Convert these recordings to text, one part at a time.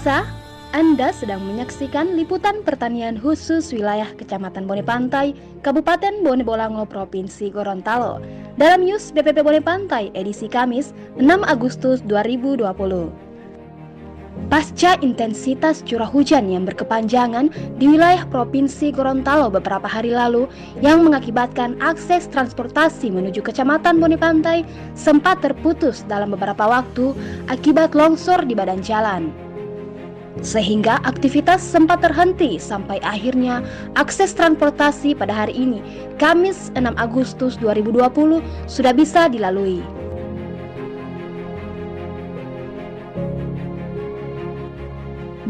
Pemirsa, Anda sedang menyaksikan liputan pertanian khusus wilayah Kecamatan Bone Pantai, Kabupaten Bone Bolango, Provinsi Gorontalo, dalam News BPP Bone Pantai edisi Kamis 6 Agustus 2020. Pasca intensitas curah hujan yang berkepanjangan di wilayah Provinsi Gorontalo beberapa hari lalu yang mengakibatkan akses transportasi menuju Kecamatan Bone Pantai sempat terputus dalam beberapa waktu akibat longsor di badan jalan. Sehingga aktivitas sempat terhenti sampai akhirnya akses transportasi pada hari ini, Kamis 6 Agustus 2020, sudah bisa dilalui.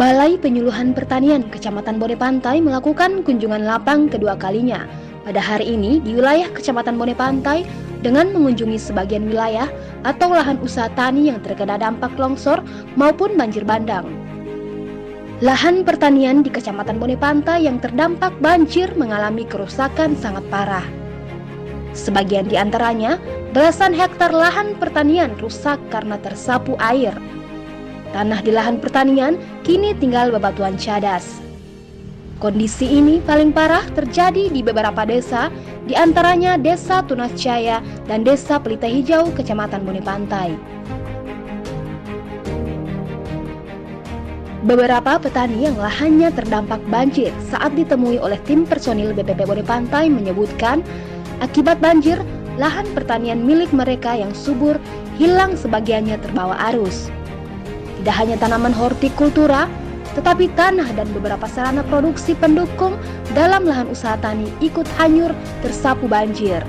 Balai Penyuluhan Pertanian Kecamatan Bone Pantai melakukan kunjungan lapang kedua kalinya pada hari ini di wilayah Kecamatan Bone Pantai dengan mengunjungi sebagian wilayah atau lahan usaha tani yang terkena dampak longsor maupun banjir bandang. Lahan pertanian di Kecamatan Bone Pantai yang terdampak banjir mengalami kerusakan sangat parah. Sebagian di antaranya, belasan hektar lahan pertanian rusak karena tersapu air. Tanah di lahan pertanian kini tinggal bebatuan cadas. Kondisi ini paling parah terjadi di beberapa desa, di antaranya Desa Tunas Jaya dan Desa Pelita Hijau, Kecamatan Bone Pantai. Beberapa petani yang lahannya terdampak banjir saat ditemui oleh tim personil BPP Bone Pantai menyebutkan akibat banjir, lahan pertanian milik mereka yang subur hilang sebagiannya terbawa arus. Tidak hanya tanaman hortikultura, tetapi tanah dan beberapa sarana produksi pendukung dalam lahan usaha tani ikut hanyur tersapu banjir.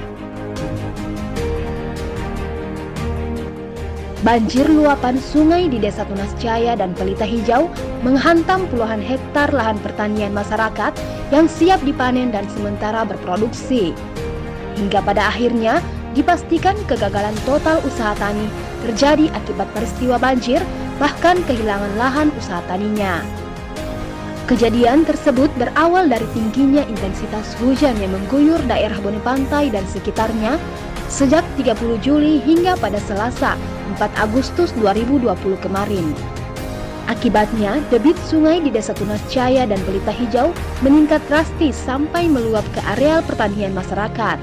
Banjir luapan sungai di Desa Tunas Jaya dan Pelita Hijau menghantam puluhan hektar lahan pertanian masyarakat yang siap dipanen dan sementara berproduksi. Hingga pada akhirnya dipastikan kegagalan total usaha tani terjadi akibat peristiwa banjir, bahkan kehilangan lahan usaha taninya. Kejadian tersebut berawal dari tingginya intensitas hujan yang mengguyur daerah Bone Pantai dan sekitarnya sejak 30 Juli hingga pada Selasa 4 Agustus 2020 kemarin. Akibatnya, debit sungai di Desa Tunas Jaya dan Pelita Hijau meningkat drastis sampai meluap ke areal pertanian masyarakat.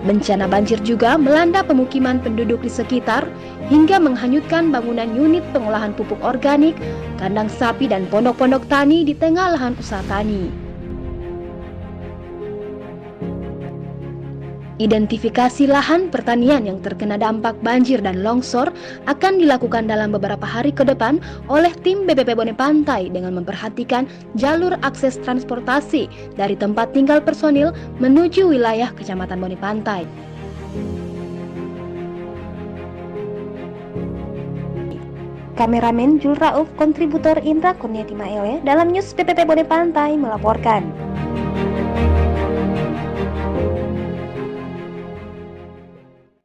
Bencana banjir juga melanda pemukiman penduduk di sekitar hingga menghanyutkan bangunan unit pengolahan pupuk organik, kandang sapi dan pondok-pondok tani di tengah lahan usaha tani. Identifikasi lahan pertanian yang terkena dampak banjir dan longsor akan dilakukan dalam beberapa hari ke depan oleh tim BPP Bone Pantai dengan memperhatikan jalur akses transportasi dari tempat tinggal personil menuju wilayah Kecamatan Bone Pantai. Kameramen Jul Rauf, kontributor Indra Kurniati Maele dalam News BPP Bone Pantai melaporkan.